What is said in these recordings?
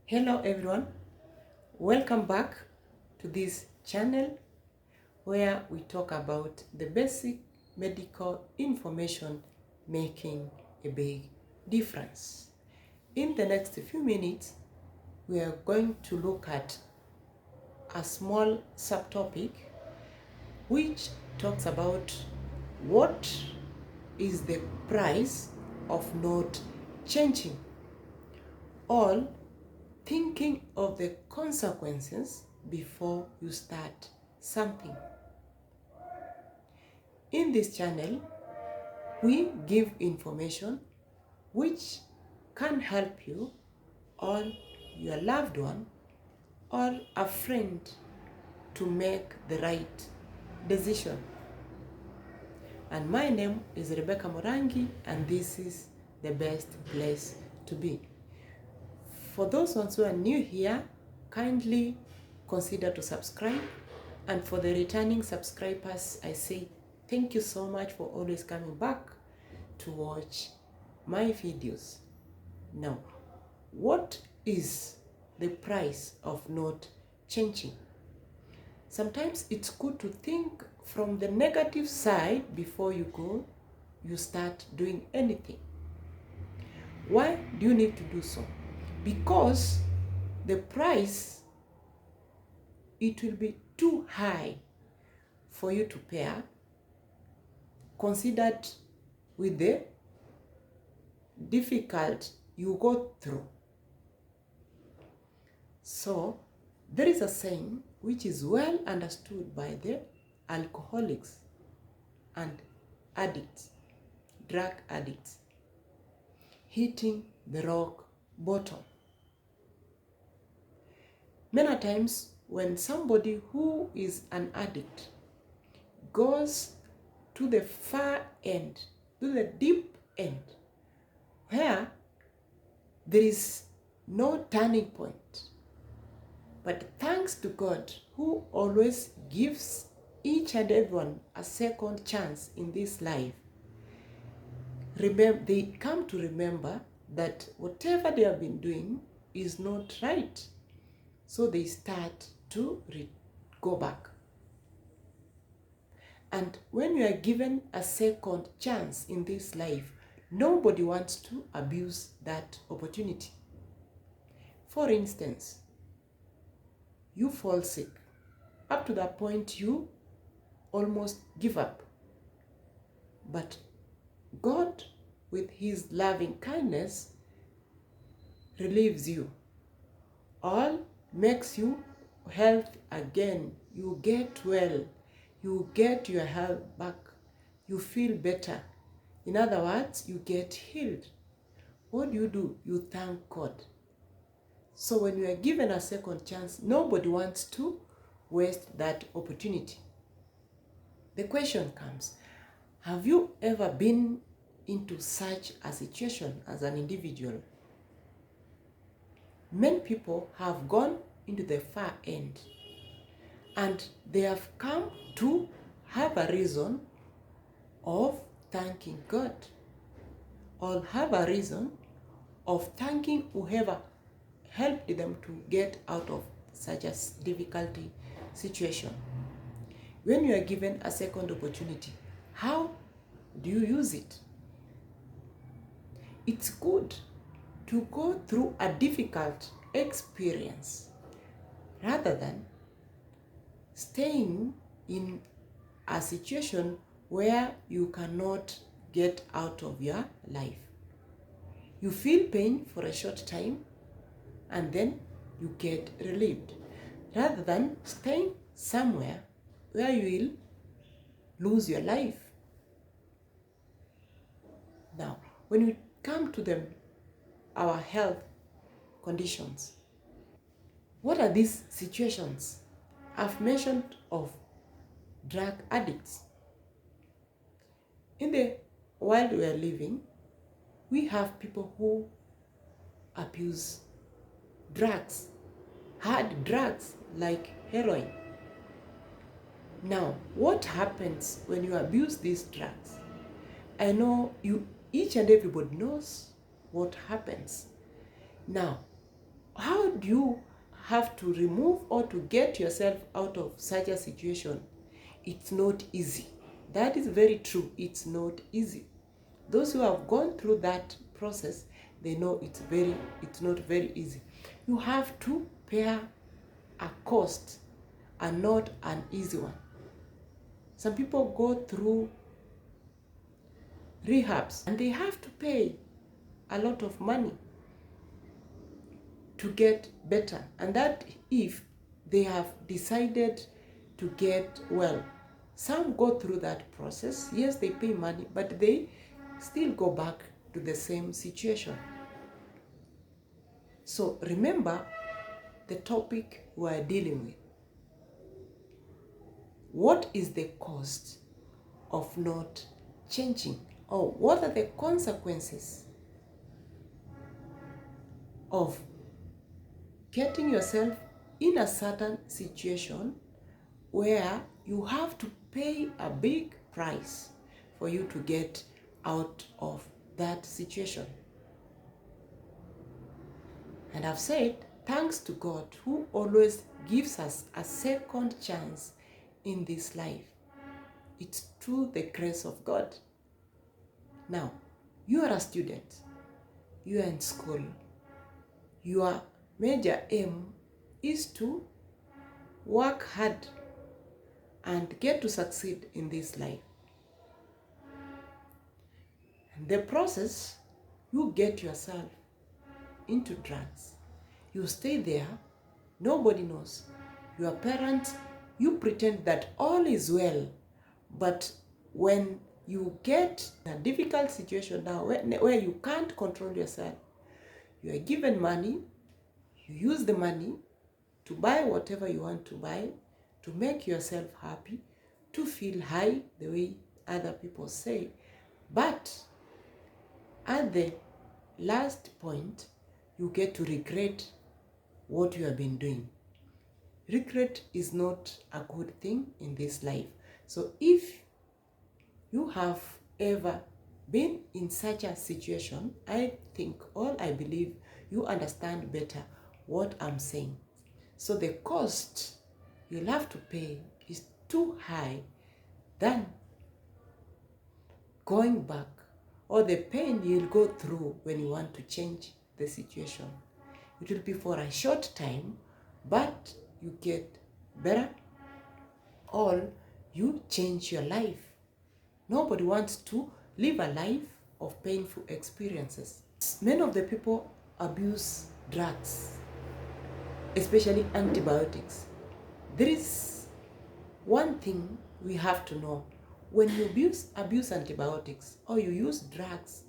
Hello everyone, welcome back to this channel where we talk about the basic medical information making a big difference. In the next few minutes, we are going to look at a small subtopic which talks about what is the price of not changing, or thinking of the consequences before you start something. In this channel, we give information which can help you or your loved one or a friend to make the right decision. And my name is Rebecca Morangi, and this is the best place to be. For those ones who are new here, kindly consider to subscribe. And for the returning subscribers, I say thank you so much for always coming back to watch my videos. Now, what is the price of not changing? Sometimes it's good to think from the negative side before you start doing anything. Why do you need to do so? Because the price, it will be too high for you to pay, considered with the difficult you go through. So there is a saying which is well understood by the alcoholics and addicts, drug addicts, hitting the rock bottom. Many times when somebody who is an addict goes to the far end, to the deep end, where there is no turning point. But thanks to God, who always gives each and everyone a second chance in this life, they come to remember that whatever they have been doing is not right. So they start to go back. And when you are given a second chance in this life, nobody wants to abuse that opportunity. For instance, you fall sick, up to the point you almost give up. But God, with his loving kindness, relieves you, or makes you health again. You get well, you get your health back, you feel better. In other words, you get healed. What do? You thank God. So when you are given a second chance, nobody wants to waste that opportunity. The question comes, have you ever been into such a situation as an individual? Many people have gone into the far end, and they have come to have a reason of thanking God, or have a reason of thanking whoever helped them to get out of such a difficult situation. When you are given a second opportunity, how do you use it? It's good to go through a difficult experience rather than staying in a situation where you cannot get out of your life. You feel pain for a short time and then you get relieved, rather than staying somewhere where you will lose your life. Now, when we come to our health conditions, what are these situations? I've mentioned of drug addicts. In the world we are living, we have people who abuse drugs, hard drugs like heroin. Now, what happens when you abuse these drugs? I know each and everybody knows what happens. Now, How do you have to remove or to get yourself out of such a situation? It's not easy. That is very true. It's not easy. Those who have gone through that process, they know it's not very easy. You have to bear a cost and not an easy one. Some people go through rehabs and they have to pay a lot of money to get better, and that if they have decided to get well. Some go through that process. Yes, they pay money, but they still go back to the same situation. So remember the topic we are dealing with. What is the cost of not changing? Or what are the consequences of getting yourself in a certain situation where you have to pay a big price for you to get out of that situation? And I've said, thanks to God who always gives us a second chance in this life. It's through the grace of God. Now, you are a student. You are in school. Your major aim is to work hard and get to succeed in this life. And the process, you get yourself into drugs. You stay there, nobody knows. Your parents, you pretend that all is well, but when you get in a difficult situation now where you can't control yourself, you are given money, you use the money to buy whatever you want to buy, to make yourself happy, to feel high the way other people say. But at the last point, you get to regret what you have been doing. Regret is not a good thing in this life. So if you have ever been in such a situation, I believe you understand better what I'm saying. So the cost you'll have to pay is too high than going back, or the pain you'll go through when you want to change the situation. It will be for a short time, but you get better, or you change your life. Nobody wants to live a life of painful experiences. Many of the people abuse drugs, especially antibiotics. There is one thing we have to know. When you abuse antibiotics or you use drugs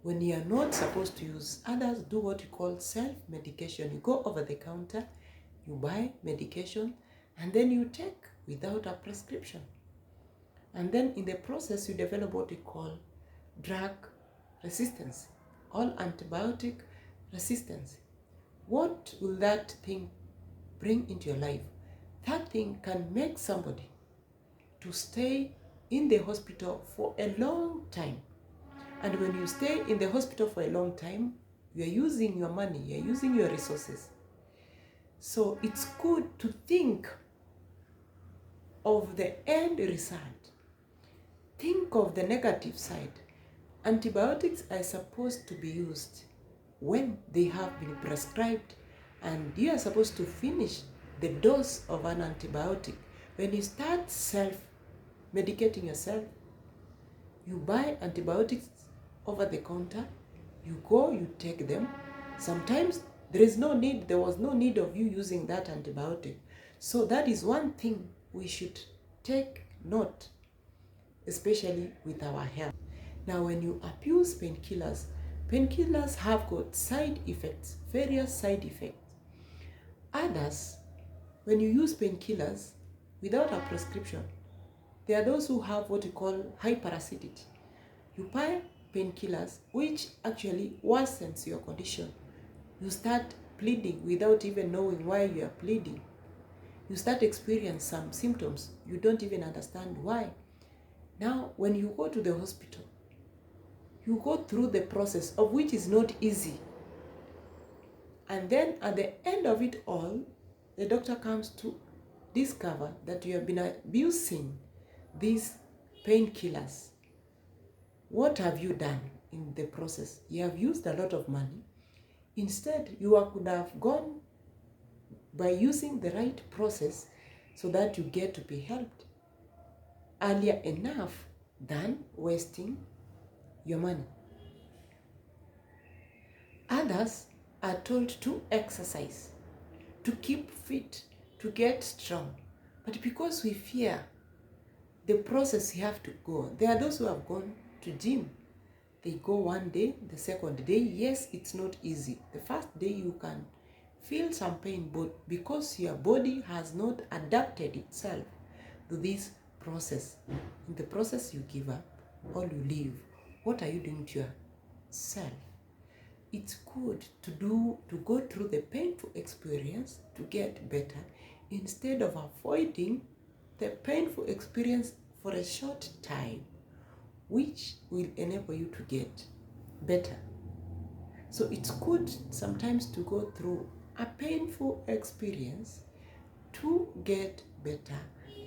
when you are not supposed to use, others do what you call self-medication. You go over the counter, you buy medication, and then you take without a prescription. And then in the process, you develop what we call drug resistance, or antibiotic resistance. What will that thing bring into your life? That thing can make somebody to stay in the hospital for a long time. And when you stay in the hospital for a long time, you are using your money, you are using your resources. So it's good to think of the end result. Think of the negative side. Antibiotics are supposed to be used when they have been prescribed, and you are supposed to finish the dose of an antibiotic. When you start self-medicating yourself, you buy antibiotics over the counter, you go, you take them. Sometimes there was no need of you using that antibiotic. So that is one thing we should take note, especially with our health. Now, when you abuse painkillers, painkillers have got side effects, various side effects. Others, when you use painkillers without a prescription, there are those who have what we call hyperacidity. You buy painkillers which actually worsens your condition. You start bleeding without even knowing why you are bleeding. You start experiencing some symptoms. You don't even understand why. Now, when you go to the hospital, you go through the process of which is not easy. And then at the end of it all, the doctor comes to discover that you have been abusing these painkillers. What have you done in the process? You have used a lot of money. Instead, you could have gone by using the right process so that you get to be helped earlier enough than wasting your money. Others are told to exercise, to keep fit, to get strong. But because we fear the process you have to go, there are those who have gone to gym. They go one day, the second day, yes, it's not easy. The first day you can feel some pain, but because your body has not adapted itself to this process, in the process you give up or you leave, what are you doing to yourself? It's good to go through the painful experience to get better instead of avoiding the painful experience for a short time, which will enable you to get better. So it's good sometimes to go through a painful experience to get better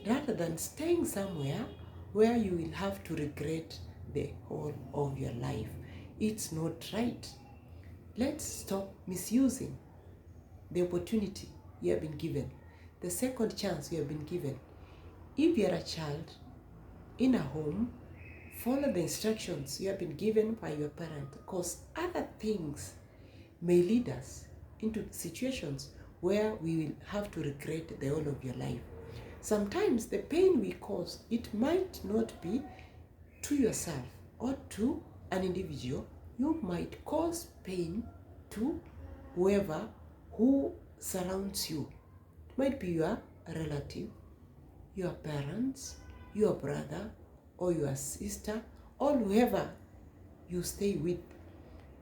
rather than staying somewhere where you will have to regret the whole of your life. It's not right. Let's stop misusing the opportunity you have been given, the second chance you have been given. If you are a child in a home, follow the instructions you have been given by your parent, because other things may lead us into situations where we will have to regret the whole of your life. Sometimes the pain we cause, it might not be to yourself or to an individual. You might cause pain to whoever who surrounds you. It might be your relative, your parents, your brother, or your sister, or whoever you stay with.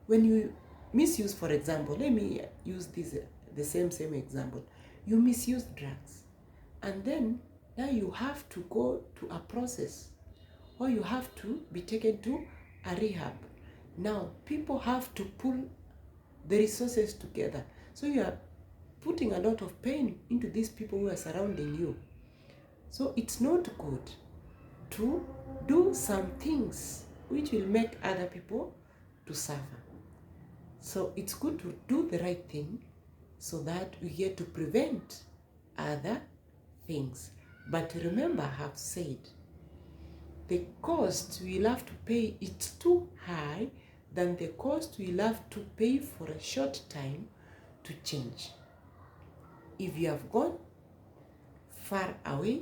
When you misuse, for example, let me use the same example. You misuse drugs, and then now you have to go to a process, or you have to be taken to a rehab. Now people have to pull the resources together. So you are putting a lot of pain into these people who are surrounding you. So it's not good to do some things which will make other people to suffer. So it's good to do the right thing so that we get to prevent other things. But remember, I have said, the cost we'll have to pay, it's too high than the cost we'll have to pay for a short time to change. If you have gone far away,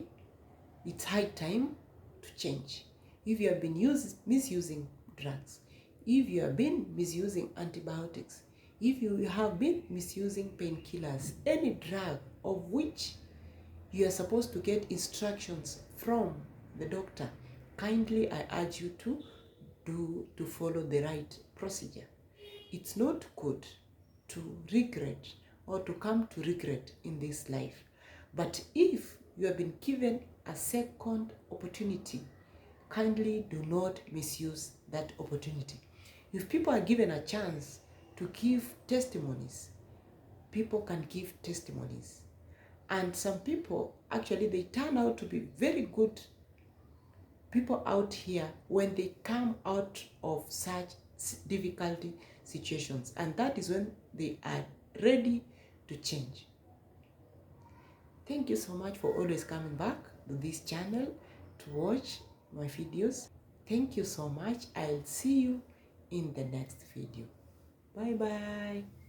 it's high time to change. If you have been misusing drugs, if you have been misusing antibiotics, if you have been misusing painkillers, any drug of which you are supposed to get instructions from the doctor, kindly I urge you to follow the right procedure. It's not good to regret or to come to regret in this life. But if you have been given a second opportunity, kindly do not misuse that opportunity. If people are given a chance to give testimonies, people can give testimonies. And some people, actually, they turn out to be very good people out here when they come out of such difficult situations. And that is when they are ready to change. Thank you so much for always coming back to this channel to watch my videos. Thank you so much. I'll see you in the next video. Bye bye.